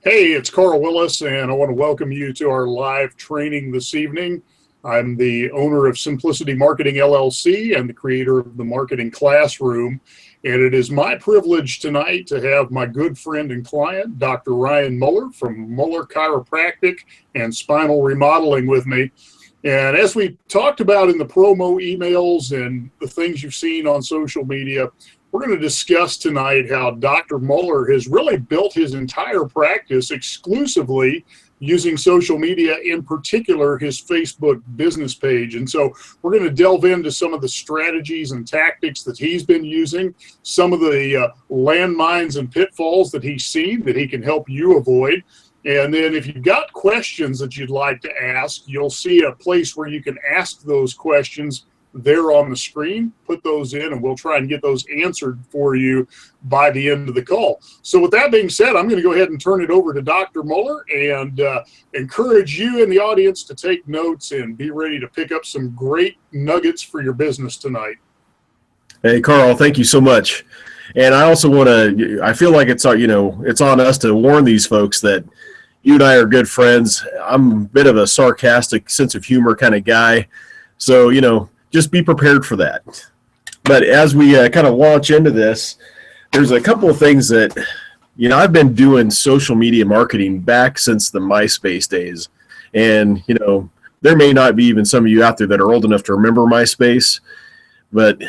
Hey, it's Carl Willis, and I want to welcome you to our live training this evening. I'm the owner of Simplicity Marketing LLC and the creator of the Marketing Classroom. And it is my privilege tonight to have my good friend and client, Dr. Ryan Muller from Muller Chiropractic and Spinal Remodeling with me. And as we talked about in the promo emails and the things you've seen on social media, we're going to discuss tonight how Dr. Muller has really built his entire practice exclusively using social media, in particular his Facebook business page. And so we're going to delve into some of the strategies and tactics that he's been using, some of the landmines and pitfalls that he's seen that he can help you avoid. And then if you've got questions that you'd like to ask, you'll see a place where you can ask those questions there on the screen. Put those in and we'll try and get those answered for you by the end of the call. So with that being said, I'm going to go ahead and turn it over to Dr. Muller and encourage you in the audience to take notes and be ready to pick up some great nuggets for your business tonight. Hey, Carl, thank you so much. And I also want to, I feel like it's on us to warn these folks that you and I are good friends. I'm a bit of a sarcastic sense of humor kind of guy. So, just be prepared for that. But as we kind of launch into this, there's a couple of things that, I've been doing social media marketing back since the MySpace days. And, there may not be even some of you out there that are old enough to remember MySpace. But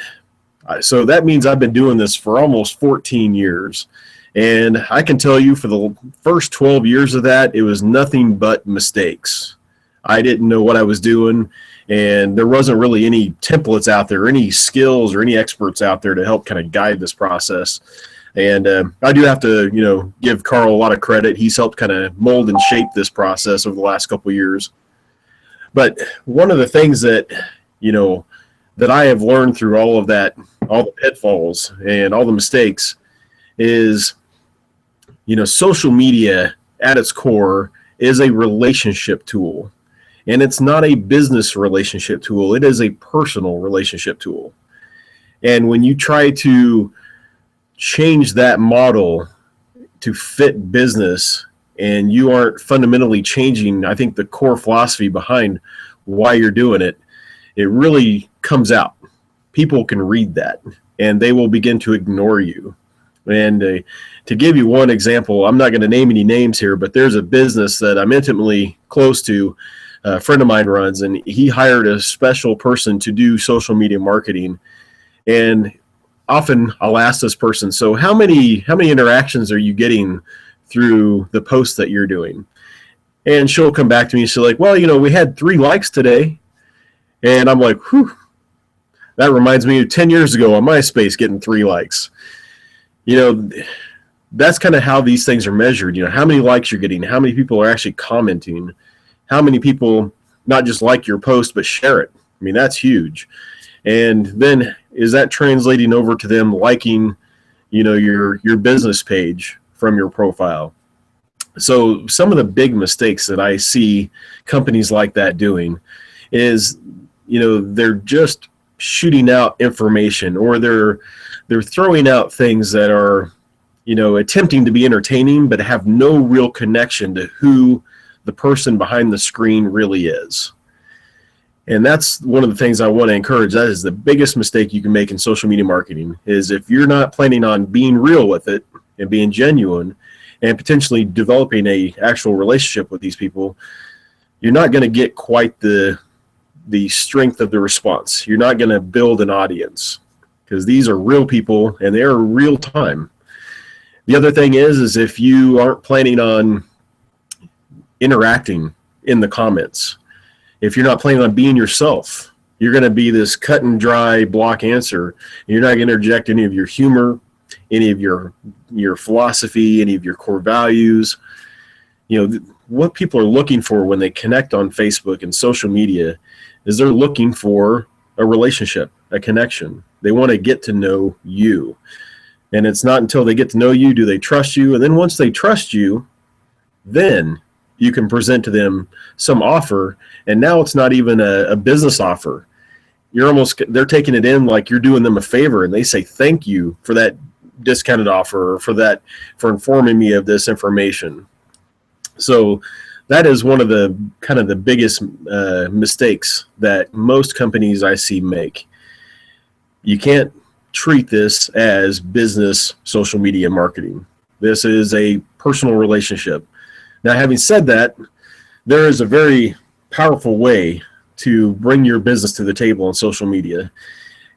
so that means I've been doing this for almost 14 years. And I can tell you for the first 12 years of that, it was nothing but mistakes. I didn't know what I was doing. And there wasn't really any templates out there, any skills or any experts out there to help kind of guide this process. And I do have to, give Carl a lot of credit. He's helped kind of mold and shape this process over the last couple of years. But one of the things that, that I have learned through all of that, all the pitfalls and all the mistakes is, social media at its core is a relationship tool. And it's not a business relationship tool. It is a personal relationship tool. And when you try to change that model to fit business and you aren't fundamentally changing, I think, the core philosophy behind why you're doing it, it really comes out. People can read that and they will begin to ignore you. And to give you one example, I'm not going to name any names here, but there's a business that I'm intimately close to. A friend of mine runs, and he hired a special person to do social media marketing. And often I'll ask this person, so how many interactions are you getting through the posts that you're doing? And she'll come back to me and she's like, well, we had 3 likes today. And I'm like, whew, that reminds me of 10 years ago on MySpace getting 3 likes. That's kind of how these things are measured. How many likes you're getting, how many people are actually commenting, how many people not just like your post, but share it. I mean, that's huge. And then is that translating over to them liking, your business page from your profile? So some of the big mistakes that I see companies like that doing is, they're just shooting out information, or they're throwing out things that are, attempting to be entertaining, but have no real connection to who the person behind the screen really is. And that's one of the things I want to encourage. That is the biggest mistake you can make in social media marketing, is if you're not planning on being real with it and being genuine and potentially developing a actual relationship with these people, you're not going to get quite the strength of the response. You're not going to build an audience, because these are real people and they're real time. The other thing is if you aren't planning on interacting in the comments, if you're not planning on being yourself, you're going to be this cut and dry block answer. You're not going to interject any of your humor, any of your philosophy, any of your core values. What people are looking for when they connect on Facebook and social media is they're looking for a relationship, a connection. They want to get to know you. And it's not until they get to know you do they trust you. And then once they trust you, then you can present to them some offer. And now it's not even a business offer. They're taking it in like you're doing them a favor, and they say thank you for that discounted offer, or for informing me of this information. So that is one of the kind of the biggest mistakes that most companies I see make. You can't treat this as business social media marketing. This is a personal relationship. Now, having said that, there is a very powerful way to bring your business to the table on social media.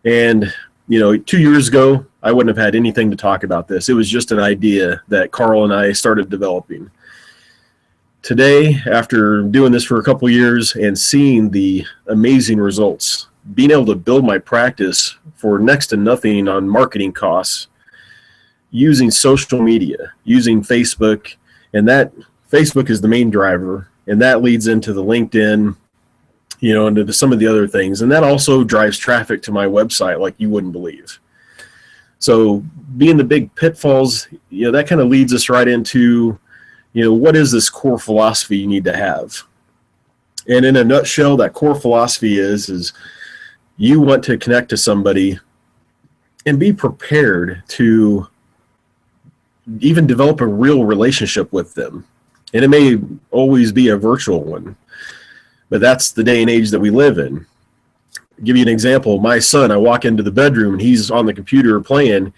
And, 2 years ago, I wouldn't have had anything to talk about this. It was just an idea that Carl and I started developing. Today, after doing this for a couple years and seeing the amazing results, being able to build my practice for next to nothing on marketing costs, using social media, using Facebook, and that Facebook is the main driver, and that leads into the LinkedIn, into some of the other things. And that also drives traffic to my website like you wouldn't believe. So being the big pitfalls, that kind of leads us right into, what is this core philosophy you need to have? And in a nutshell, that core philosophy is you want to connect to somebody and be prepared to even develop a real relationship with them. And it may always be a virtual one, but that's the day and age that we live in. I'll give you an example. My son, I walk into the bedroom and he's on the computer playing,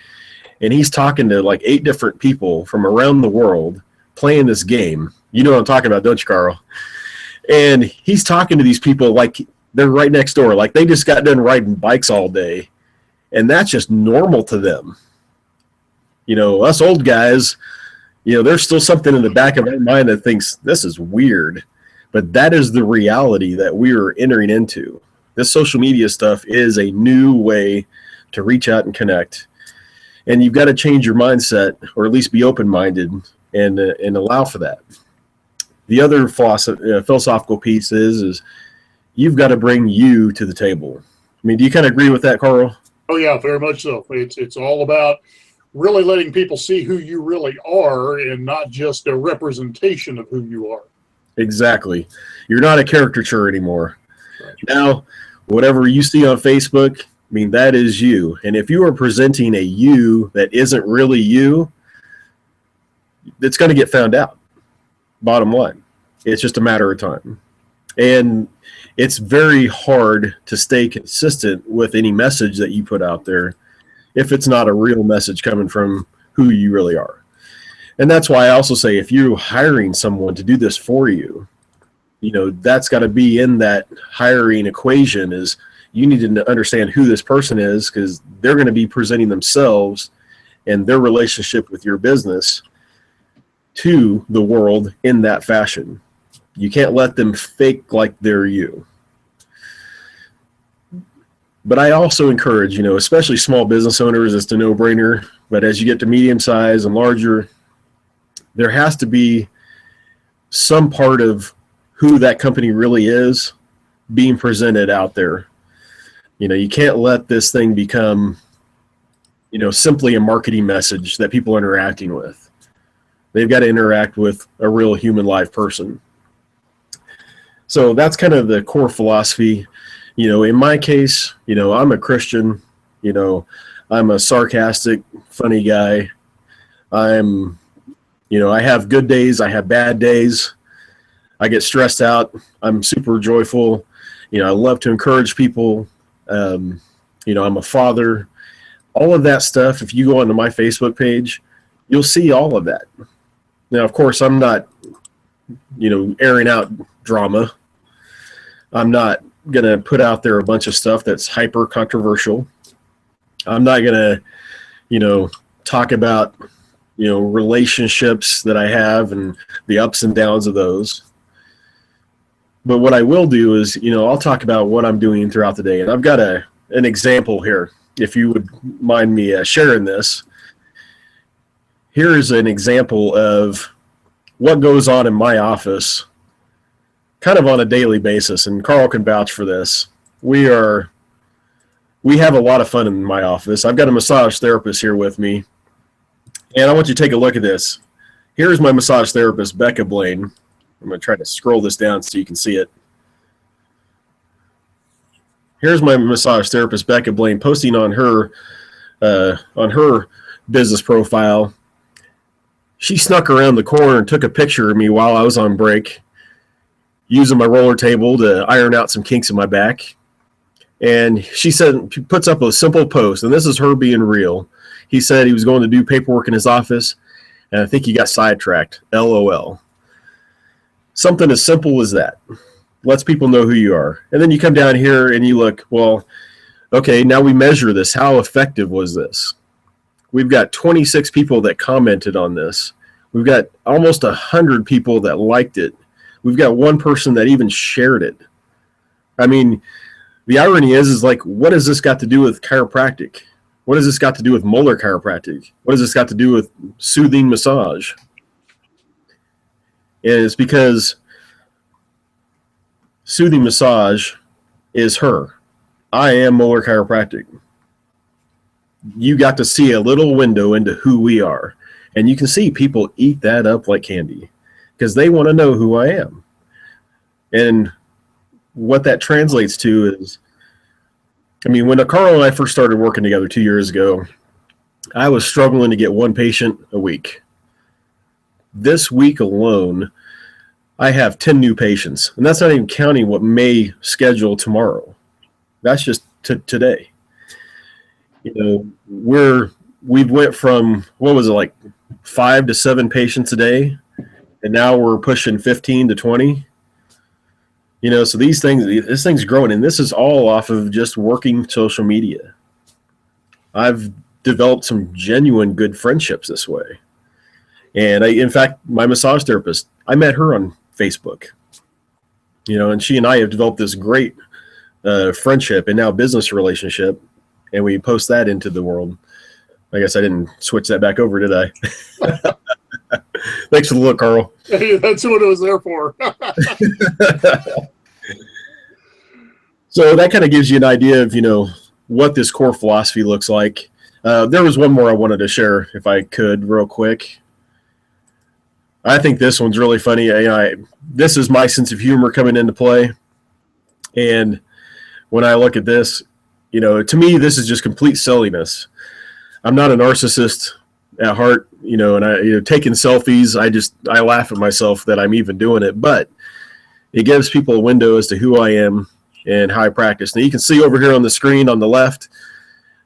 and he's talking to like 8 different people from around the world playing this game. You know what I'm talking about, don't you, Carl? And he's talking to these people like they're right next door, like they just got done riding bikes all day. And that's just normal to them. Us old guys, there's still something in the back of our mind that thinks this is weird. But that is the reality that we are entering into. This social media stuff is a new way to reach out and connect. And you've got to change your mindset, or at least be open-minded and allow for that. The other philosophical piece is you've got to bring you to the table. I mean, do you kind of agree with that, Carl? Oh yeah, very much so. It's all about really letting people see who you really are and not just a representation of who you are. Exactly. You're not a caricature anymore. Right. Now, whatever you see on Facebook, that is you. And if you are presenting a you that isn't really you, it's going to get found out. Bottom line. It's just a matter of time. And it's very hard to stay consistent with any message that you put out there if it's not a real message coming from who you really are. And that's why I also say if you're hiring someone to do this for you, that's got to be in that hiring equation. Is you need to understand who this person is, because they're going to be presenting themselves and their relationship with your business to the world in that fashion. You can't let them fake like they're you. But I also encourage, especially small business owners, it's a no-brainer. But as you get to medium size and larger, there has to be some part of who that company really is being presented out there. You can't let this thing become, simply a marketing message that people are interacting with. They've got to interact with a real human live person. So that's kind of the core philosophy. In my case, I'm a Christian, I'm a sarcastic, funny guy. I have good days, I have bad days. I get stressed out. I'm super joyful. I love to encourage people. I'm a father. All of that stuff, if you go onto my Facebook page, you'll see all of that. Now, of course, I'm not, airing out drama. I'm not going to put out there a bunch of stuff that's hyper controversial. I'm not going to, talk about, relationships that I have and the ups and downs of those. But what I will do is, I'll talk about what I'm doing throughout the day. And I've got an example here, if you would mind me sharing this. Here is an example of what goes on in my office kind of on a daily basis. And Carl can vouch for this. We have a lot of fun in my office. I've got a massage therapist here with me. And I want you to take a look at this. Here's my massage therapist, Becca Blaine. I'm going to try to scroll this down so you can see it. Here's my massage therapist, Becca Blaine, posting on her business profile. She snuck around the corner and took a picture of me while I was on break, using my roller table to iron out some kinks in my back. And she puts up a simple post, and this is her being real. He said he was going to do paperwork in his office, and I think he got sidetracked. LOL. Something as simple as that lets people know who you are. And then you come down here and you look, well, okay, now we measure this. How effective was this? We've got 26 people that commented on this. We've got almost 100 people that liked it. We've got one person that even shared it. I mean, the irony is like, what has this got to do with chiropractic? What has this got to do with molar chiropractic? What has this got to do with soothing massage? And it's because soothing massage is her. I am molar chiropractic. You got to see a little window into who we are. And you can see people eat that up like candy because they want to know who I am. And what that translates to is, I mean, when Carl and I first started working together 2 years ago, I was struggling to get one patient a week. This week alone, I have 10 new patients, and that's not even counting what may schedule tomorrow. That's just today. You know, we went from, what was it, like 5 to 7 patients a day, and now we're pushing 15 to 20. You know, so this thing's growing, and this is all off of just working social media. I've developed some genuine good friendships this way. And in fact, my massage therapist, I met her on Facebook, you know, and she and I have developed this great friendship and now business relationship, and we post that into the world. I guess I didn't switch that back over, did I? Thanks for the look, Carl. Hey, that's what it was there for. So that kind of gives you an idea of, you know, what this core philosophy looks like. There was one more I wanted to share, if I could, real quick. I think this one's really funny. This is my sense of humor coming into play. And when I look at this, you know, to me, this is just complete silliness. I'm not a narcissist at heart, you know, and taking selfies, I laugh at myself that I'm even doing it, but it gives people a window as to who I am and how I practice. Now you can see over here on the screen on the left,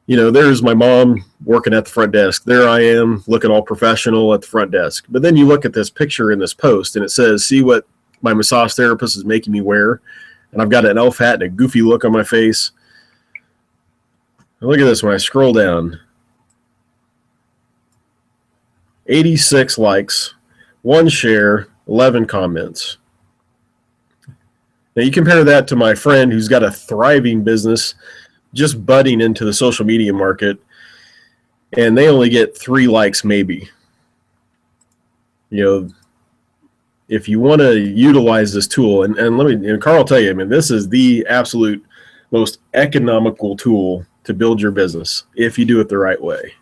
you know, there's my mom working at the front desk. There I am looking all professional at the front desk. But then you look at this picture in this post and it says, see what my massage therapist is making me wear. And I've got an elf hat and a goofy look on my face. And look at this when I scroll down. 86 likes, 1 share, 11 comments. Now you compare that to my friend who's got a thriving business just budding into the social media market, and they only get 3 likes maybe. You know, if you want to utilize this tool, and Carl will tell you, I mean, this is the absolute most economical tool to build your business if you do it the right way.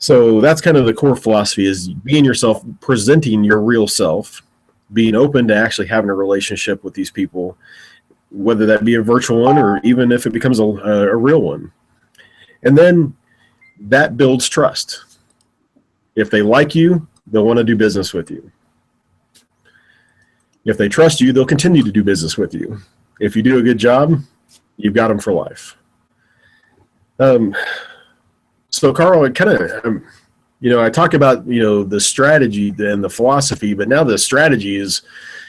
So that's kind of the core philosophy, is being yourself, presenting your real self, being open to actually having a relationship with these people, whether that be a virtual one or even if it becomes a real one. And then that builds trust. If they like you, they'll want to do business with you. If they trust you, they'll continue to do business with you. If you do a good job, you've got them for life. So Carl, it kind of, you know, I talk about, you know, the strategy and the philosophy, but now the strategy is,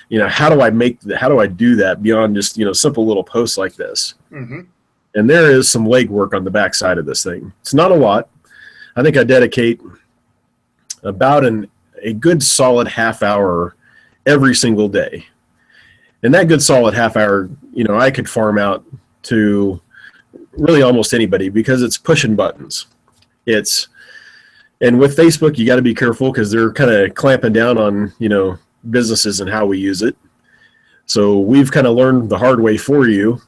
you know, how do I do that beyond just, you know, simple little posts like this? Mm-hmm. And there is some legwork on the backside of this thing. It's not a lot. I think I dedicate about a good solid half hour every single day. And that good solid half hour, you know, I could farm out to really almost anybody because it's pushing buttons. And with Facebook, you got to be careful because they're kind of clamping down on, you know, businesses and how we use it. So we've kind of learned the hard way for you.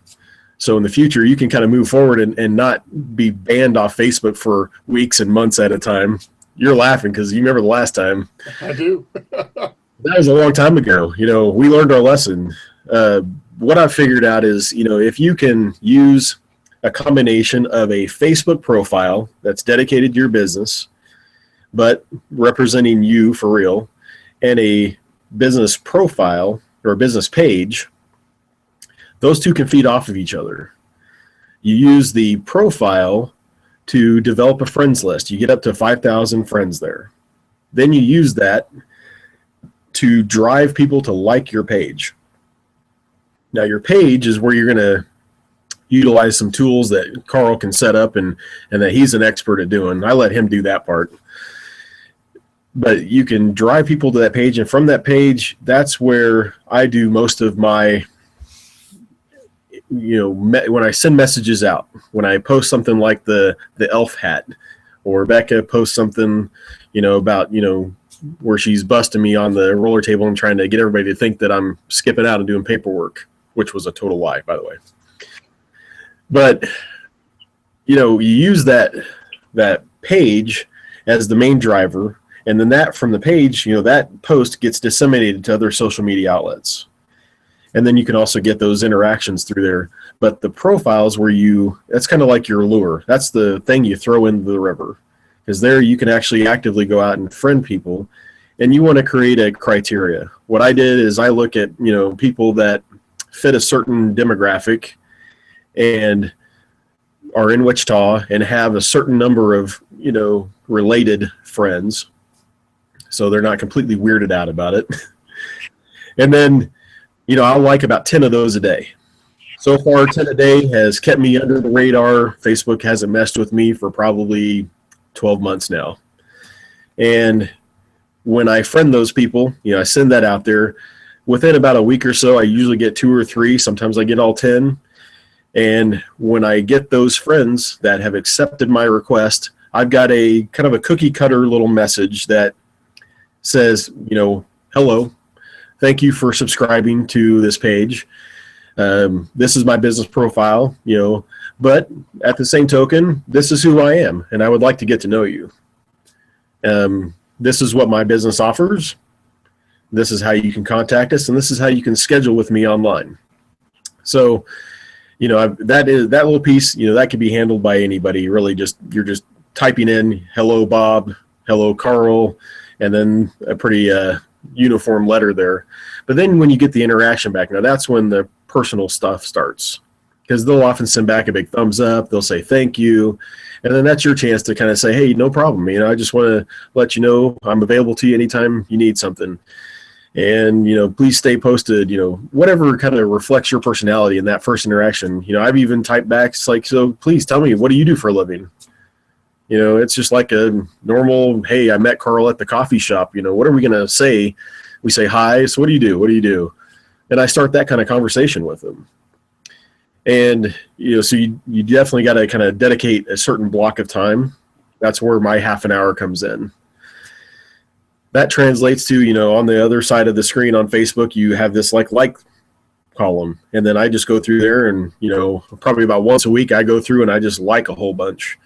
So in the future, you can kind of move forward and not be banned off Facebook for weeks and months at a time. You're laughing because you remember the last time. I do. That was a long time ago. You know, we learned our lesson. What I've figured out is, you know, if you can use a combination of a Facebook profile that's dedicated to your business but representing you for real, and a business profile or a business page, those two can feed off of each other. You use the profile to develop a friends list. You get up to 5,000 friends there. Then you use that to drive people to like your page. Now, your page is where you're going to utilize some tools that Carl can set up and that he's an expert at doing. I let him do that part. But you can drive people to that page, and from that page, that's where I do most of my, when I send messages out, when I post something like the elf hat, or Becca posts something, about, where she's busting me on the roller table and trying to get everybody to think that I'm skipping out and doing paperwork, which was a total lie, by the way. But, you use that page as the main driver, and then that from the page, that post gets disseminated to other social media outlets. And then you can also get those interactions through there. But the profiles that's kind of like your lure. That's the thing you throw into the river. Because there you can actually actively go out and friend people. And you want to create a criteria. What I did is I look at, people that fit a certain demographic and are in Wichita and have a certain number of, related friends. So they're not completely weirded out about it. And then, I'll like about 10 of those a day. So far, 10 a day has kept me under the radar. Facebook hasn't messed with me for probably 12 months now. And when I friend those people, I send that out there. Within about a week or so, I usually get 2 or 3. Sometimes I get all 10. And when I get those friends that have accepted my request, I've got a kind of a cookie cutter little message that says, hello, thank you for subscribing to this page. This is my business profile, but at the same token, this is who I am, and I would like to get to know you. This is what my business offers. This is how you can contact us, and this is how you can schedule with me online. So, that little piece, that could be handled by anybody. Really, you're just typing in hello Bob, hello Carl, and then a pretty uniform letter there. But then when you get the interaction back, now that's when the personal stuff starts, because they'll often send back a big thumbs up. They'll say thank you, and then that's your chance to kind of say, hey, no problem. I just want to let you know I'm available to you anytime you need something. And, please stay posted, whatever kind of reflects your personality in that first interaction. I've even typed back, it's like, so please tell me, what do you do for a living? It's just like a normal, hey, I met Carl at the coffee shop. What are we going to say? We say, hi, so what do you do? What do you do? And I start that kind of conversation with them. And, so you definitely got to kind of dedicate a certain block of time. That's where my half an hour comes in. That translates to, on the other side of the screen on Facebook, you have this like column. And then I just go through there and, probably about once a week I go through and I just like a whole bunch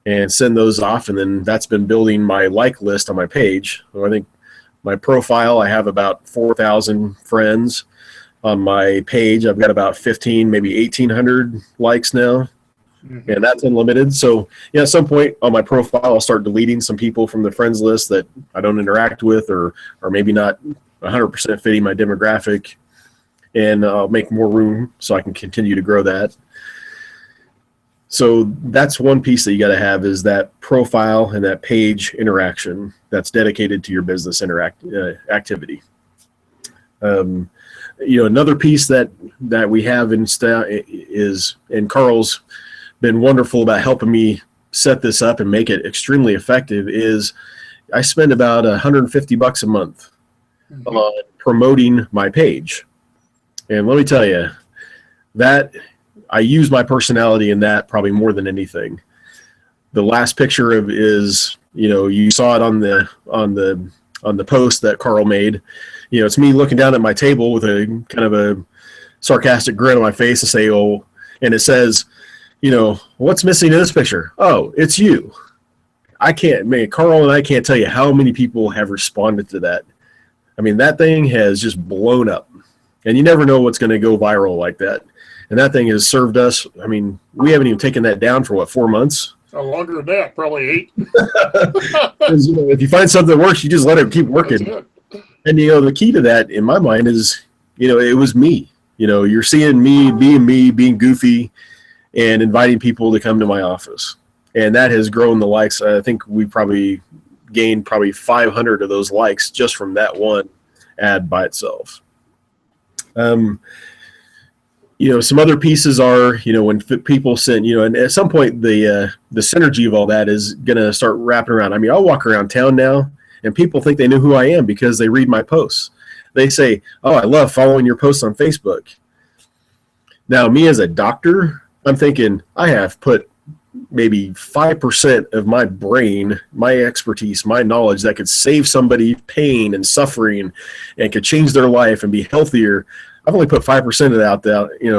and send those off. And then that's been building my like list on my page. So I think my profile, I have about 4,000 friends. On my page, I've got about 15, maybe 1,800 likes now. And that's unlimited. So at some point on my profile, I'll start deleting some people from the friends list that I don't interact with, or maybe not 100% fitting my demographic, and I'll make more room so I can continue to grow that. So that's one piece that you got to have, is that profile and that page interaction that's dedicated to your business activity. Another piece that we have is, and Carl's been wonderful about helping me set this up and make it extremely effective, is I spend about $150 a month on promoting my page. And let me tell you, that I use my personality in that probably more than anything. The last picture is, you saw it on the post that Carl made. It's me looking down at my table with a kind of a sarcastic grin on my face and say, oh, and it says, what's missing in this picture? Oh, it's you. Carl and I can't tell you how many people have responded to that. I mean, that thing has just blown up, and you never know what's going to go viral like that. And that thing has served us. I mean, we haven't even taken that down for 4 months. Longer than that, probably 8. 'Cause, if you find something that works, you just let it keep working. That's it. And the key to that, in my mind, is it was me. You're seeing me, being goofy, and inviting people to come to my office, and that has grown the likes. I think we probably gained 500 of those likes just from that one ad by itself. Some other pieces are, when people send, and at some point the synergy of all that is going to start wrapping around. I mean, I'll walk around town now and people think they know who I am because they read my posts. They say, "Oh, I love following your posts on Facebook." Now, me as a doctor, I'm thinking I have put maybe 5% of my brain, my expertise, my knowledge that could save somebody pain and suffering and could change their life and be healthier. I've only put 5% of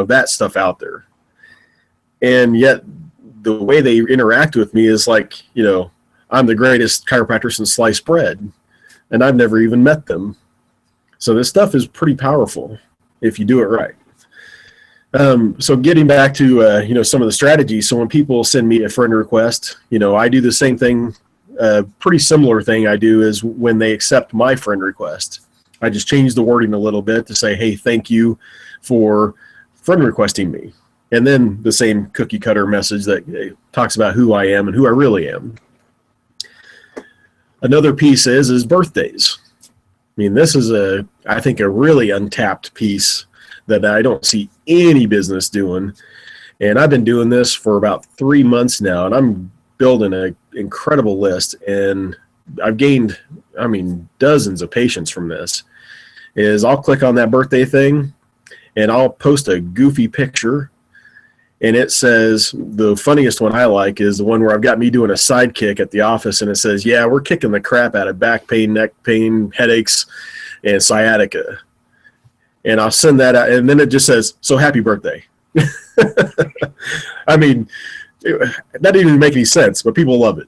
that stuff out there. And yet the way they interact with me is like, I'm the greatest chiropractor since sliced bread, and I've never even met them. So this stuff is pretty powerful if you do it right. So getting back to, some of the strategies. So when people send me a friend request, I do the same thing, pretty similar thing I do is when they accept my friend request. I just change the wording a little bit to say, "Hey, thank you for friend requesting me." And then the same cookie cutter message that talks about who I am and who I really am. Another piece is birthdays. I mean, this is I think a really untapped piece that I don't see any business doing. And I've been doing this for about 3 months now, and I'm building an incredible list. And I've gained, dozens of patients from this. I'll click on that birthday thing, and I'll post a goofy picture. And it says, the funniest one I like is the one where I've got me doing a sidekick at the office, and it says, "Yeah, we're kicking the crap out of back pain, neck pain, headaches, and sciatica." And I'll send that out, and then it just says, "So happy birthday." I mean, that didn't even make any sense, but people love it.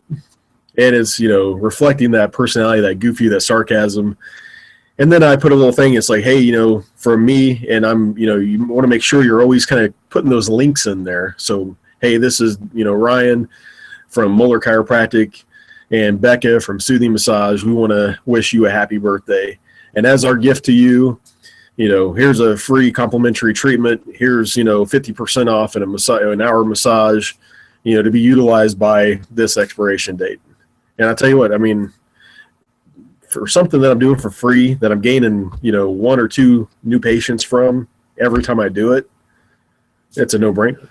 And it's, reflecting that personality, that goofy, that sarcasm. And then I put a little thing, it's like, "Hey, from me," and I'm, you want to make sure you're always kind of putting those links in there. So, "Hey, this is, Ryan from Moeller Chiropractic and Becca from Soothing Massage. We want to wish you a happy birthday. And as our gift to you, here's a free complimentary treatment. Here's, 50% off an hour massage, to be utilized by this expiration date." And I'll tell you what, for something that I'm doing for free, that I'm gaining, 1 or 2 new patients from every time I do it, it's a no-brainer.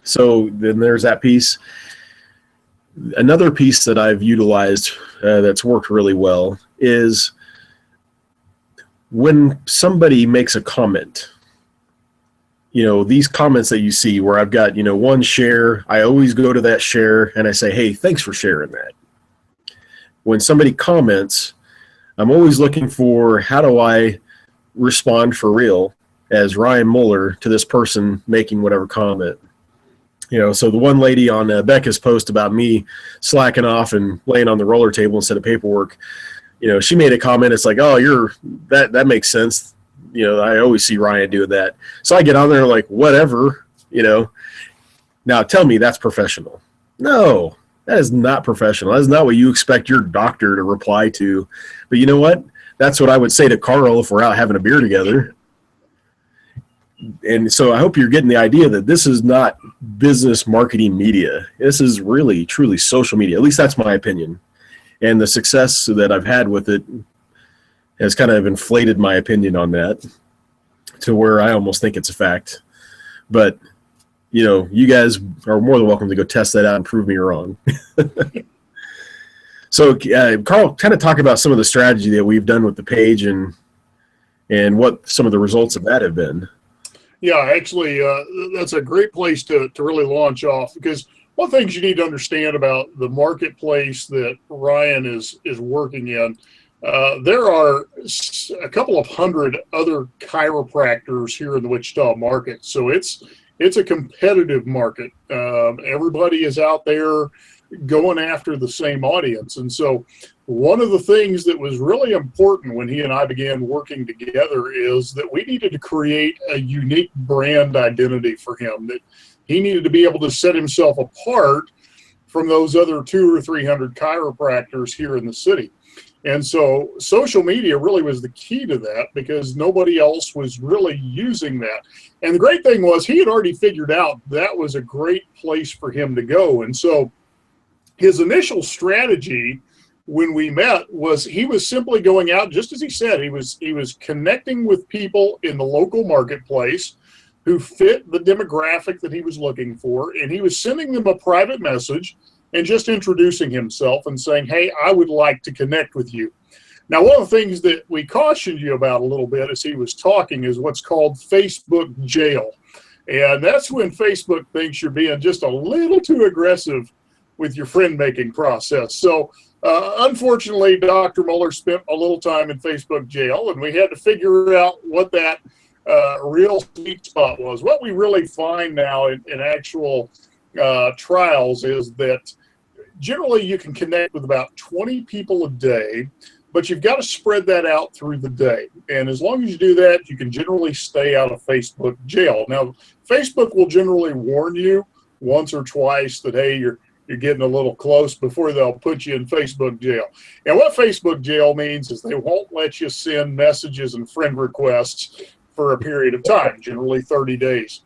So then there's that piece. Another piece that I've utilized that's worked really well is when somebody makes a comment. These comments that you see where I've got, one share, I always go to that share and I say, "Hey, thanks for sharing that." When somebody comments, I'm always looking for, how do I respond for real as Ryan Moeller to this person making whatever comment. So the one lady on Becca's post about me slacking off and laying on the roller table instead of paperwork, she made a comment. It's like, "Oh, that makes sense. I always see Ryan doing that." So I get on there like, whatever, Now tell me that's professional. No, that is not professional. That is not what you expect your doctor to reply to. But you know what? That's what I would say to Carl if we're out having a beer together. And so I hope you're getting the idea that this is not business marketing media. This is really, truly social media. At least that's my opinion. And the success that I've had with it has kind of inflated my opinion on that to where I almost think it's a fact. But, you guys are more than welcome to go test that out and prove me wrong. So, Carl, kind of talk about some of the strategy that we've done with the page and what some of the results of that have been. Yeah, actually, that's a great place to really launch off, because one of the things you need to understand about the marketplace that Ryan is working in, there are a couple of hundred other chiropractors here in the Wichita market. So it's a competitive market. Everybody is out there going after the same audience. And so one of the things that was really important when he and I began working together is that we needed to create a unique brand identity for him, that he needed to be able to set himself apart from those other 200 or 300 chiropractors here in the city. And so social media really was the key to that, because nobody else was really using that. And the great thing was, he had already figured out that was a great place for him to go. And so his initial strategy when we met was, he was simply going out, just as he said, he was connecting with people in the local marketplace who fit the demographic that he was looking for, and he was sending them a private message and just introducing himself and saying, hey, I would like to connect with you. Now, one of the things that we cautioned you about a little bit as he was talking is what's called Facebook jail. And that's when Facebook thinks you're being just a little too aggressive with your friend-making process. So unfortunately, Dr. Muller spent a little time in Facebook jail, and we had to figure out what that real sweet spot was. What we really find now in actual trials is that generally you can connect with about 20 people a day, but you've got to spread that out through the day. And as long as you do that, you can generally stay out of Facebook jail. Now, Facebook will generally warn you once or twice that, hey, you're getting a little close, before they'll put you in Facebook jail. And what Facebook jail means is they won't let you send messages and friend requests for a period of time, generally 30 days.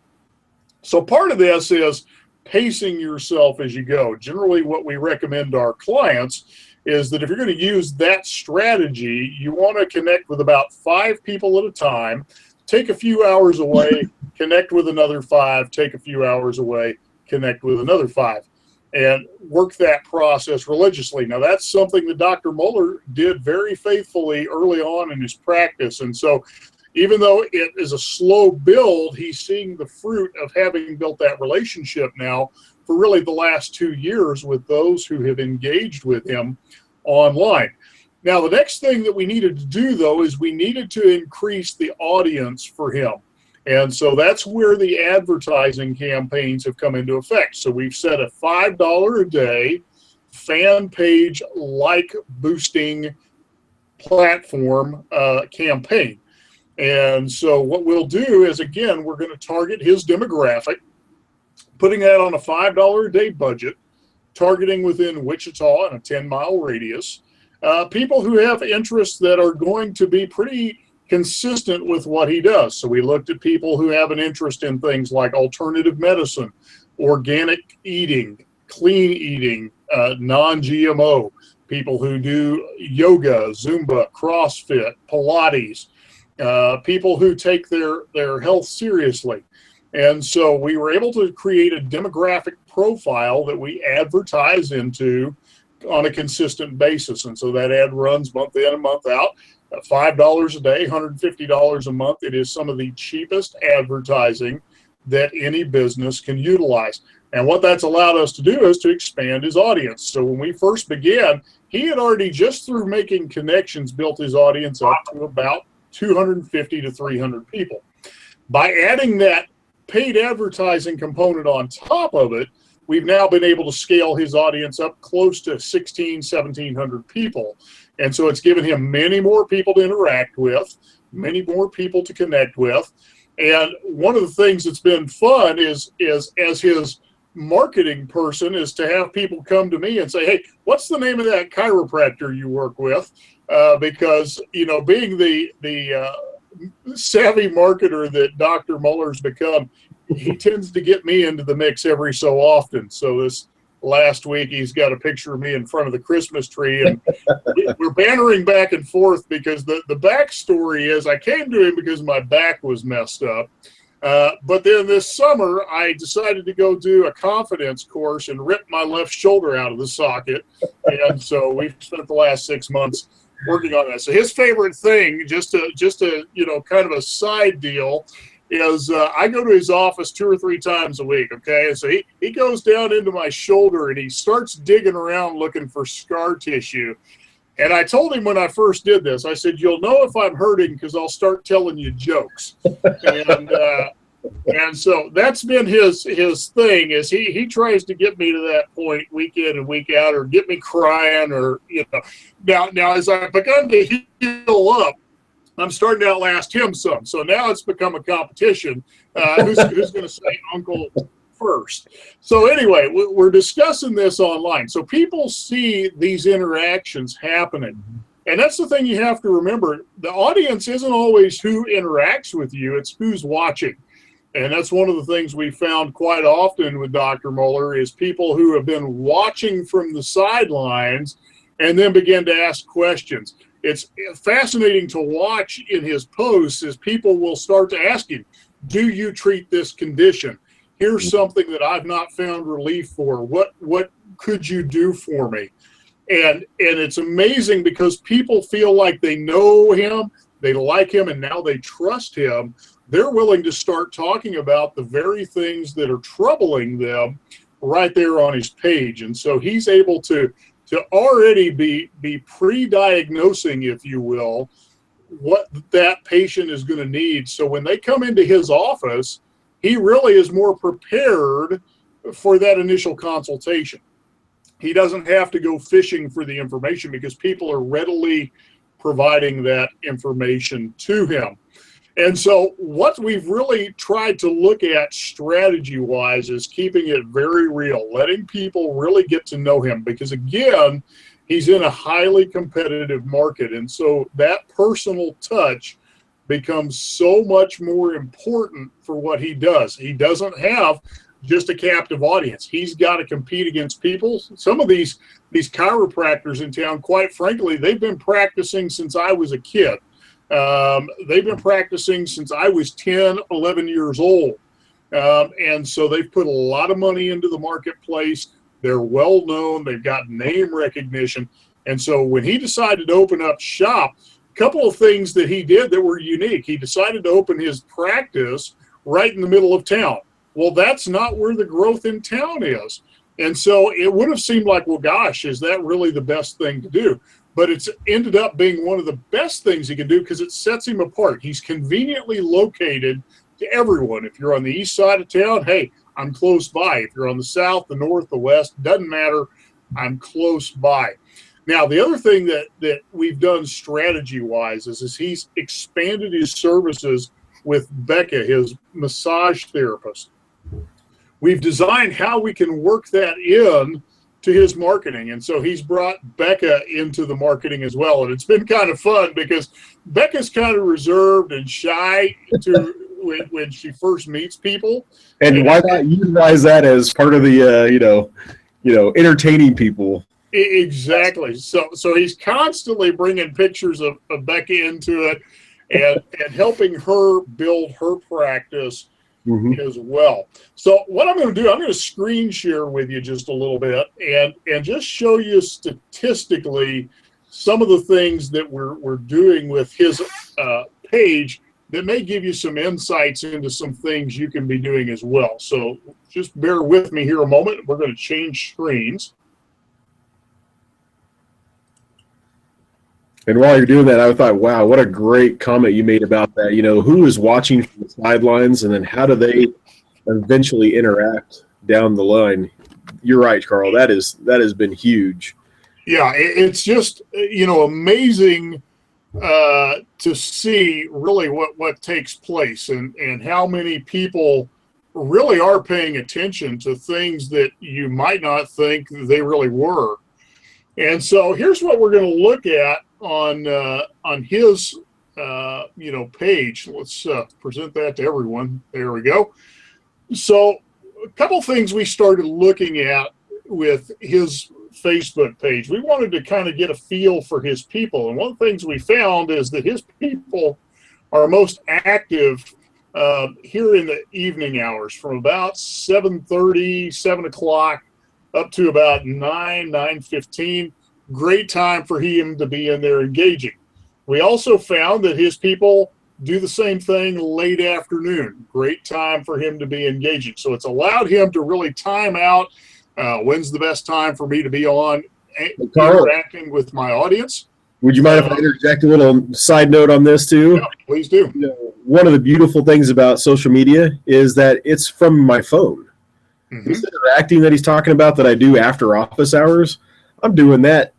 So part of this is pacing yourself as you go. Generally, what we recommend to our clients is that if you're going to use that strategy, you want to connect with about 5 people at a time, take a few hours away, connect with another 5, take a few hours away, connect with another 5, and work that process religiously. Now, that's something that Dr. Muller did very faithfully early on in his practice. And so even though it is a slow build, he's seeing the fruit of having built that relationship now for really the last 2 years with those who have engaged with him online. Now, the next thing that we needed to do, though, is we needed to increase the audience for him. And so that's where the advertising campaigns have come into effect. So we've set a $5 a day fan page like boosting platform campaign. And so what we'll do is, again, we're going to target his demographic, putting that on a $5 a day budget, targeting within Wichita in a 10-mile radius, people who have interests that are going to be pretty consistent with what he does. So we looked at people who have an interest in things like alternative medicine, organic eating, clean eating, non-GMO, people who do yoga, Zumba, CrossFit, Pilates, people who take their health seriously. And so we were able to create a demographic profile that we advertise into on a consistent basis. And so that ad runs month in and month out, $5 a day, $150 a month. It is some of the cheapest advertising that any business can utilize. And what that's allowed us to do is to expand his audience. So when we first began, he had already, just through making connections, built his audience up to about 250 to 300 people. By adding that paid advertising component on top of it, we've now been able to scale his audience up close to 1,700 people. And so it's given him many more people to interact with, many more people to connect with. And one of the things that's been fun is as his marketing person, is to have people come to me and say, hey, what's the name of that chiropractor you work with? Because, you know, being the savvy marketer that Dr. Muller's become, he tends to get me into the mix every so often. So this last week, he's got a picture of me in front of the Christmas tree, and we're bantering back and forth because the backstory is I came to him because my back was messed up. But then this summer, I decided to go do a confidence course and rip my left shoulder out of the socket. And so we've spent the last 6 months working on that. So his favorite thing, just a you know, kind of a side deal, is I go to his office 2 or 3 times a week, okay? And so he goes down into my shoulder and he starts digging around looking for scar tissue. And I told him when I first did this, I said, you'll know if I'm hurting because I'll start telling you jokes. And so that's been his thing, is he tries to get me to that point week in and week out, or get me crying, or, you know. Now as I've begun to heal up, I'm starting to outlast him some. So now it's become a competition. Who's going to say Uncle first. So anyway, we're discussing this online. So people see these interactions happening. And that's the thing you have to remember. The audience isn't always who interacts with you, it's who's watching. And that's one of the things we found quite often with Dr. Muller is people who have been watching from the sidelines and then begin to ask questions. It's fascinating to watch in his posts as people will start to ask him, do you treat this condition? Here's something that I've not found relief for. What could you do for me? And it's amazing because people feel like they know him, they like him, and now they trust him. They're willing to start talking about the very things that are troubling them right there on his page. And so he's able to already be pre-diagnosing, if you will, what that patient is going to need. So when they come into his office, he really is more prepared for that initial consultation. He doesn't have to go fishing for the information because people are readily providing that information to him. And so what we've really tried to look at strategy-wise is keeping it very real, letting people really get to know him because, again, he's in a highly competitive market. And so that personal touch becomes so much more important for what he does. He doesn't have just a captive audience. He's got to compete against people. Some of these chiropractors in town, quite frankly, they've been practicing since I was a kid. They've been practicing since I was 10, 11 years old. And so they've put a lot of money into the marketplace. They're well known. They've got name recognition. And so when he decided to open up shop, a couple of things that he did that were unique. He decided to open his practice right in the middle of town. Well, that's not where the growth in town is. And so it would have seemed like, well, gosh, is that really the best thing to do? But it's ended up being one of the best things he can do because it sets him apart. He's conveniently located to everyone. If you're on the east side of town, hey, I'm close by. If you're on the south, the north, the west, doesn't matter, I'm close by. Now, the other thing that we've done strategy-wise is he's expanded his services with Becca, his massage therapist. We've designed how we can work that in to his marketing. And so he's brought Becca into the marketing as well. And it's been kind of fun because Becca's kind of reserved and shy when she first meets people. And why not utilize that as part of the, entertaining people? Exactly. So he's constantly bringing pictures of Becca into it and helping her build her practice as well. So what I'm going to do, I'm going to screen share with you just a little bit and just show you statistically some of the things that we're doing with his page that may give you some insights into some things you can be doing as well. So just bear with me here a moment. We're going to change screens. And while you're doing that, I thought, wow, what a great comment you made about that. Who is watching from the sidelines, and then how do they eventually interact down the line? You're right, Carl. That has been huge. Yeah, it's just amazing to see really what takes place and how many people really are paying attention to things that you might not think they really were. And so here's what we're going to look at on his page. Let's present that to everyone. There we go. So a couple things we started looking at with his Facebook page. We wanted to kind of get a feel for his people, and one of the things we found is that his people are most active here in the evening hours from about 7:30, 7 o'clock up to about 9:15. Great time for him to be in there engaging. We also found that his people do the same thing late afternoon. Great time for him to be engaging. So it's allowed him to really time out when's the best time for me to be on interacting with my audience. Would you mind if I interject a little side note on this too? Yeah, please do. One of the beautiful things about social media is that it's from my phone. This interacting that he's talking about that I do after office hours, I'm doing that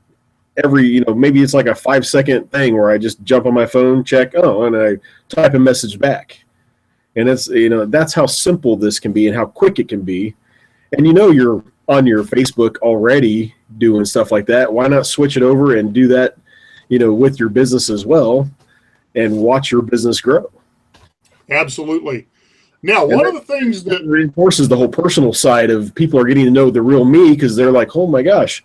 every, maybe it's like a 5-second thing where I just jump on my phone, check, and I type a message back. And it's, that's how simple this can be and how quick it can be. And you're on your Facebook already doing stuff like that. Why not switch it over and do that, with your business as well and watch your business grow? Absolutely. Now, one of the things that reinforces the whole personal side of people are getting to know the real me, because they're like, oh my gosh,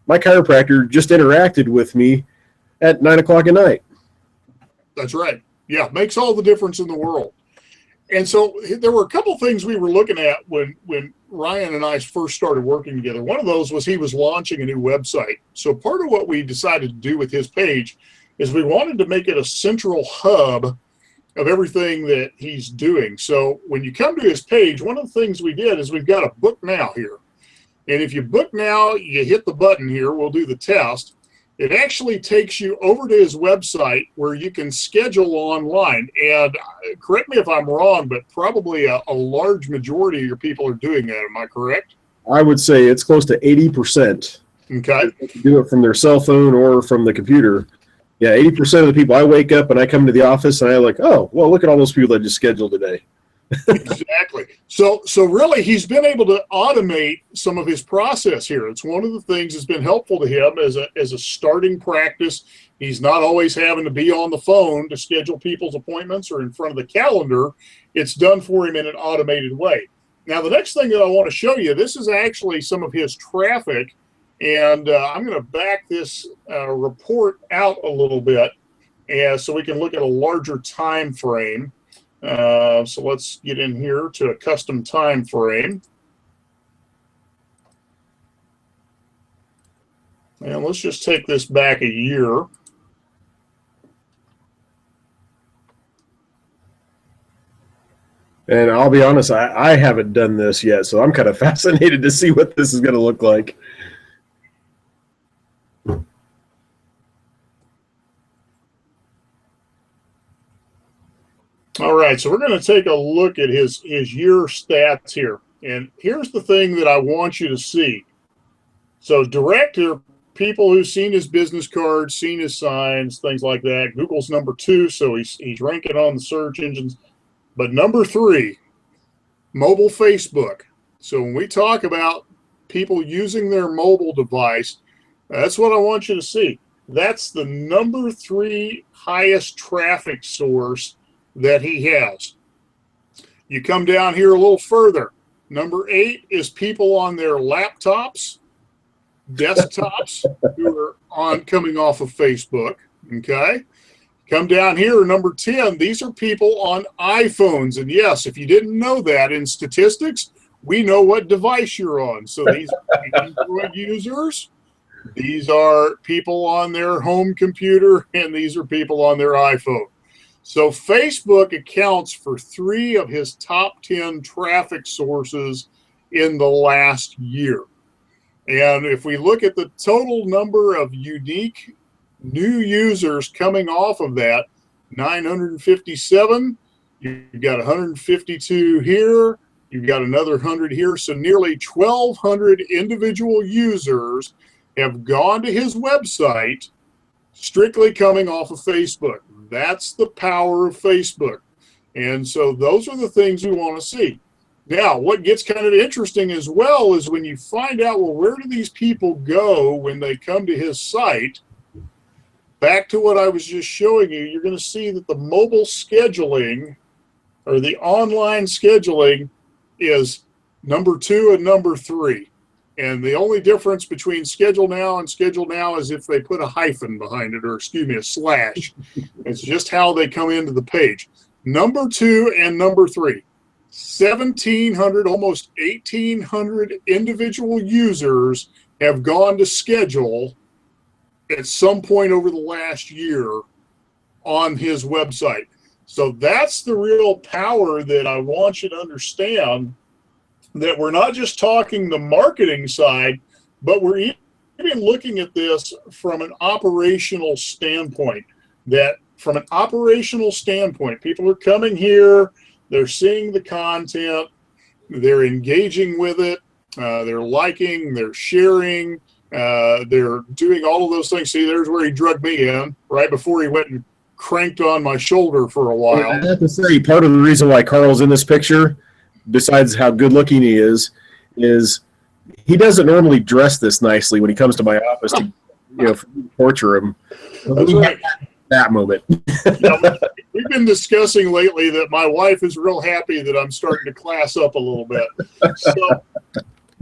my chiropractor just interacted with me at 9:00 at night. That's right. Yeah, makes all the difference in the world. And so there were a couple things we were looking at when Ryan and I first started working together. One of those was he was launching a new website. So part of what we decided to do with his page is we wanted to make it a central hub of everything that he's doing. So when you come to his page, one of the things we did is we've got a book now here. And if you book now, you hit the button here, we'll do the test. It actually takes you over to his website where you can schedule online. And correct me if I'm wrong, but probably a large majority of your people are doing that. Am I correct? I would say it's close to 80%. Okay. Do it from their cell phone or from the computer. Yeah, 80% of the people, I wake up and I come to the office and I'm like, oh, well, look at all those people that just scheduled today. Exactly. So really, he's been able to automate some of his process here. It's one of the things that's been helpful to him as a starting practice. He's not always having to be on the phone to schedule people's appointments or in front of the calendar. It's done for him in an automated way. Now, the next thing that I want to show you, this is actually some of his traffic. And I'm going to back this report out a little bit so we can look at a larger time frame. So let's get in here to a custom time frame. And let's just take this back a year. And I'll be honest, I haven't done this yet, so I'm kind of fascinated to see what this is going to look like. All right, so we're going to take a look at his year stats here. And here's the thing that I want you to see. So director, people who've seen his business cards, seen his signs, things like that. Google's number 2, so he's ranking on the search engines. But number 3, mobile Facebook. So when we talk about people using their mobile device, that's what I want you to see. That's the number 3 highest traffic source that he has. You come down here a little further. Number 8 is people on their laptops, desktops who are coming off of Facebook. Okay. Come down here, number 10. These are people on iPhones. And yes, if you didn't know that in statistics, we know what device you're on. So these are Android users. These are people on their home computer, and these are people on their iPhone. So Facebook accounts for 3 of his top 10 traffic sources in the last year. And if we look at the total number of unique new users coming off of that, 957, you've got 152 here, you've got another 100 here. So nearly 1,200 individual users have gone to his website strictly coming off of Facebook. That's the power of Facebook. And so those are the things we want to see. Now, what gets kind of interesting as well is when you find out, well, where do these people go when they come to his site? Back to what I was just showing you, you're going to see that the mobile scheduling or the online scheduling is number 2 and number 3. And the only difference between schedule now and schedule now is if they put a hyphen behind it, or excuse me, a slash. It's just how they come into the page. Number 2 and number 3, 1,700, almost 1,800 individual users have gone to schedule at some point over the last year on his website. So that's the real power that I want you to understand, that we're not just talking the marketing side, but we're even looking at this from an operational standpoint. That from an operational standpoint, people are coming here, they're seeing the content, they're engaging with it, they're liking, they're sharing, they're doing all of those things. See, there's where he drugged me in right before he went and cranked on my shoulder for a I while. have to say, part of the reason why Carl's in this picture, besides how good looking he is he doesn't normally dress this nicely when he comes to my office to, torture him. That's right. That moment. Yeah, we've been discussing lately that my wife is real happy that I'm starting to class up a little bit.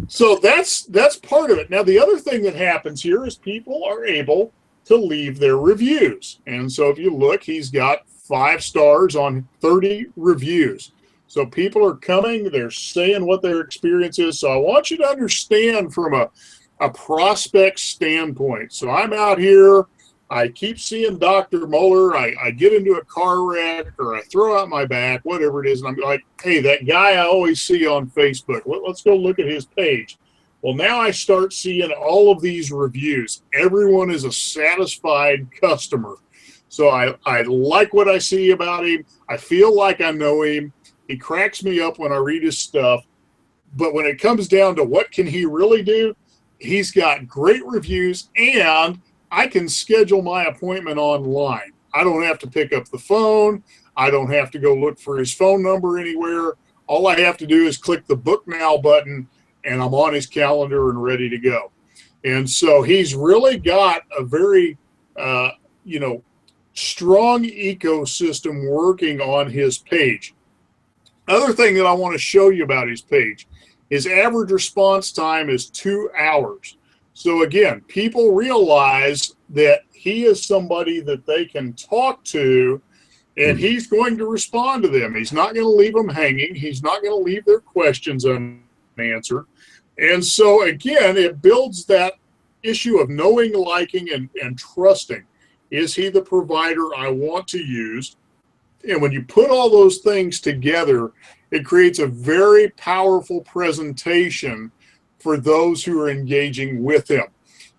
So that's part of it. Now, the other thing that happens here is people are able to leave their reviews. And so if you look, he's got 5 stars on 30 reviews. So people are coming, they're saying what their experience is. So I want you to understand from a prospect standpoint. So I'm out here, I keep seeing Dr. Muller, I get into a car wreck or I throw out my back, whatever it is. And I'm like, hey, that guy I always see on Facebook, let's go look at his page. Well, now I start seeing all of these reviews. Everyone is a satisfied customer. So I like what I see about him. I feel like I know him. He cracks me up when I read his stuff. But when it comes down to what can he really do, he's got great reviews, and I can schedule my appointment online. I don't have to pick up the phone. I don't have to go look for his phone number anywhere. All I have to do is click the book now button, and I'm on his calendar and ready to go. And so he's really got a very, strong ecosystem working on his page. Other thing that I want to show you about his page, his average response time is 2 hours. So again, people realize that he is somebody that they can talk to, and he's going to respond to them. He's not going to leave them hanging. He's not going to leave their questions unanswered. And so again, it builds that issue of knowing, liking, and trusting. Is he the provider I want to use? And when you put all those things together, it creates a very powerful presentation for those who are engaging with him.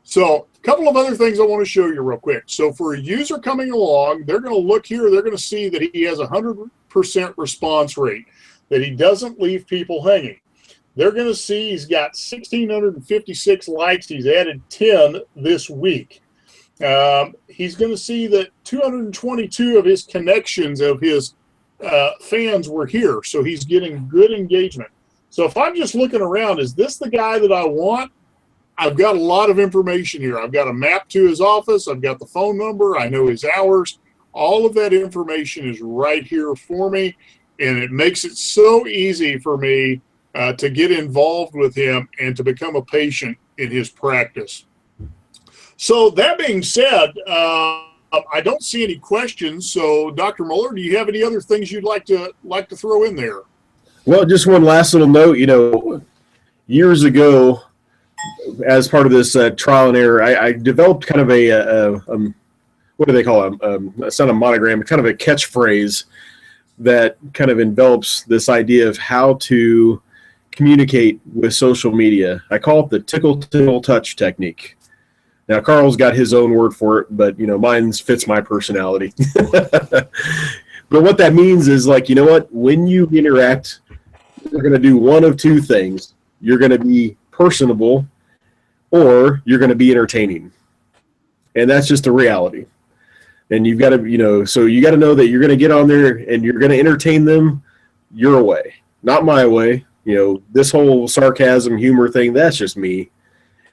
So a couple of other things I want to show you real quick. So for a user coming along, they're going to look here, they're going to see that he has a 100% response rate, that he doesn't leave people hanging. They're going to see he's got 1,656 likes. He's added 10 this week. He's going to see that 222 of his connections of his fans were here. So he's getting good engagement. So if I'm just looking around, is this the guy that I want? I've got a lot of information here. I've got a map to his office. I've got the phone number. I know his hours. All of that information is right here for me. And it makes it so easy for me to get involved with him and to become a patient in his practice. So that being said, I don't see any questions. So Dr. Muller, do you have any other things you'd like to throw in there? Well, just one last little note, years ago, as part of this trial and error, I developed kind of a what do they call it? It's not a monogram, kind of a catchphrase that kind of envelops this idea of how to communicate with social media. I call it the tickle, tickle, touch technique. Now, Carl's got his own word for it, but, mine fits my personality. But what that means is, when you interact, you're going to do one of two things. You're going to be personable, or you're going to be entertaining. And that's just a reality. And you've got to, so you got to know that you're going to get on there and you're going to entertain them your way, not my way. This whole sarcasm, humor thing, that's just me.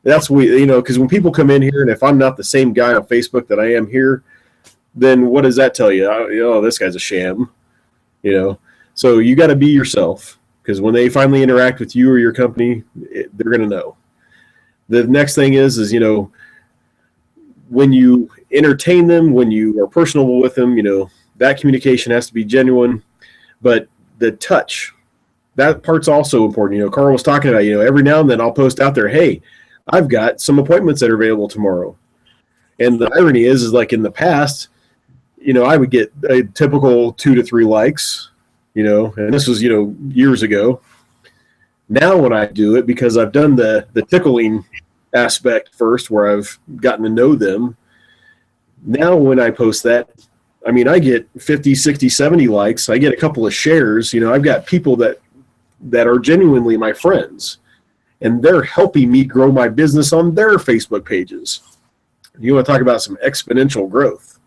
That's because when people come in here, and if I'm not the same guy on Facebook that I am here, then what does that tell you? Oh, this guy's a sham, So you got to be yourself, because when they finally interact with you or your company, they're going to know. The next thing is when you entertain them, when you are personable with them, that communication has to be genuine. But the touch, that part's also important. Carl was talking about, every now and then I'll post out there, hey, I've got some appointments that are available tomorrow. And the irony is like in the past, I would get a typical 2 to 3 likes, and this was, years ago. Now when I do it, because I've done the tickling aspect first, where I've gotten to know them, now when I post that, I get 50, 60, 70 likes. I get a couple of shares. I've got people that are genuinely my friends, and they're helping me grow my business on their Facebook pages. You want to talk about some exponential growth.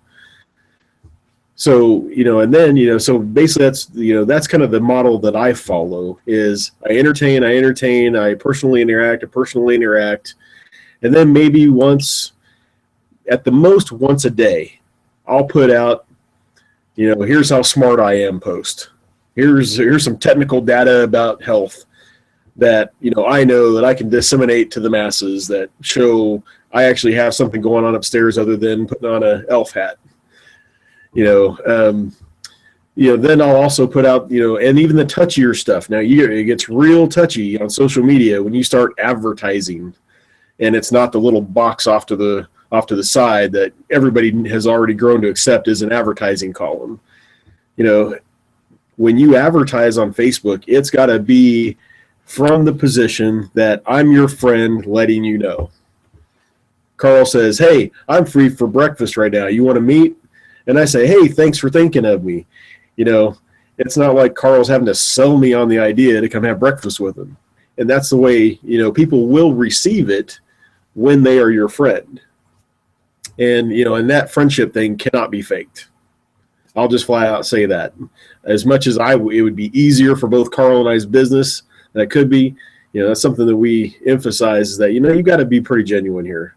So, and then, so basically that's kind of the model that I follow is I entertain, I personally interact. And then maybe at the most once a day, I'll put out, here's how smart I am post. Here's some technical data about health that, I know that I can disseminate to the masses that show I actually have something going on upstairs other than putting on a elf hat. Then I'll also put out, and even the touchier stuff. Now, it gets real touchy on social media when you start advertising, and it's not the little box off to the side that everybody has already grown to accept as an advertising column. When you advertise on Facebook, it's got to be from the position that I'm your friend letting you know. Carl says, "Hey, I'm free for breakfast right now. You want to meet?" And I say, "Hey, thanks for thinking of me." It's not like Carl's having to sell me on the idea to come have breakfast with him. And that's the way, people will receive it when they are your friend. And, and that friendship thing cannot be faked. I'll just flat out say that. As much as it would be easier for both Carl and I's business than it could be, that's something that we emphasize is that, you got to be pretty genuine here.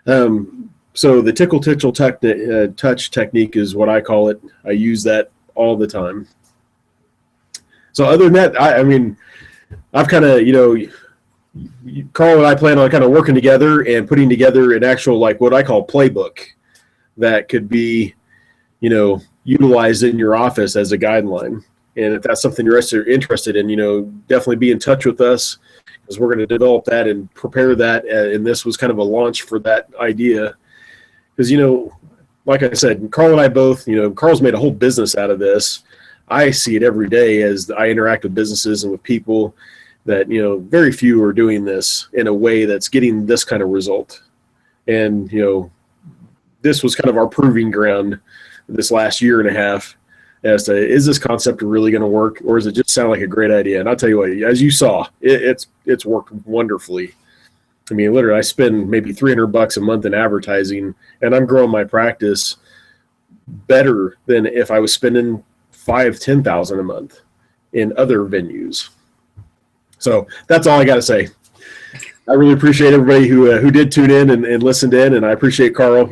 So the tickle touch technique is what I call it. I use that all the time. So other than that, I've kind of, Carl and I plan on kind of working together and putting together an actual, like what I call playbook that could be, utilized in your office as a guideline. And if that's something you're interested in, definitely be in touch with us because we're going to develop that and prepare that. And this was kind of a launch for that idea. Because, like I said, Carl and I both, Carl's made a whole business out of this. I see it every day as I interact with businesses and with people that, very few are doing this in a way that's getting this kind of result. And, this was kind of our proving ground this last year and a half as to, is this concept really going to work or does it just sound like a great idea? And I'll tell you what, as you saw, it's worked wonderfully. Literally, I spend maybe $300 a month in advertising, and I'm growing my practice better than if I was spending $5,000-$10,000 a month in other venues. So that's all I got to say. I really appreciate everybody who did tune in and listened in, and I appreciate Carl.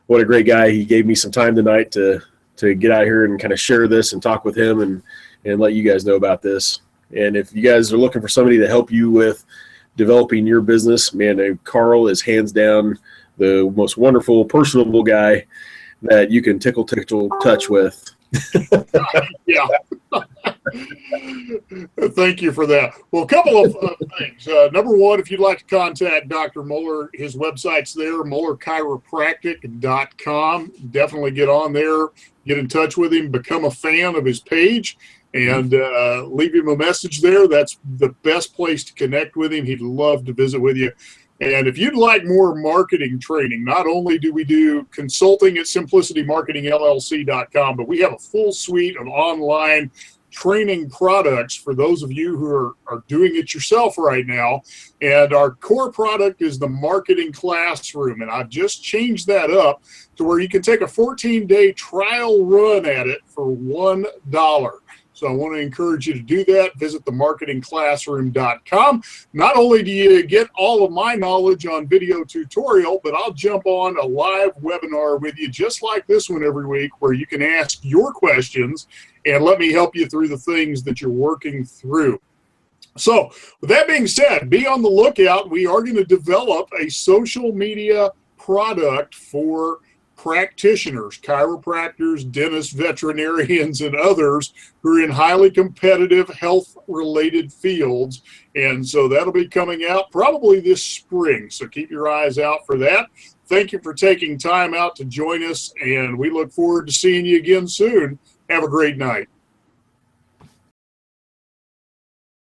What a great guy. He gave me some time tonight to get out here and kind of share this and talk with him and let you guys know about this. And if you guys are looking for somebody to help you with developing your business, man, Carl is hands down the most wonderful, personable guy that you can tickle touch with. Yeah. Thank you for that. Well, a couple of things. Number one, if you'd like to contact Dr. Muller, his website's there, MullerChiropractic.com. Definitely get on there, get in touch with him, become a fan of his page, and leave him a message there. That's the best place to connect with him. He'd love to visit with you. And if you'd like more marketing training, not only do we do consulting at simplicitymarketingllc.com, but we have a full suite of online training products for those of you who are doing it yourself right now. And our core product is the Marketing Classroom. And I've just changed that up to where you can take a 14-day trial run at it for $1. So I want to encourage you to do that. Visit themarketingclassroom.com. Not only do you get all of my knowledge on video tutorial, but I'll jump on a live webinar with you just like this one every week where you can ask your questions and let me help you through the things that you're working through. So with that being said, be on the lookout. We are going to develop a social media product for practitioners, chiropractors, dentists, veterinarians, and others who are in highly competitive health-related fields. And so that'll be coming out probably this spring. So keep your eyes out for that. Thank you for taking time out to join us, and we look forward to seeing you again soon. Have a great night.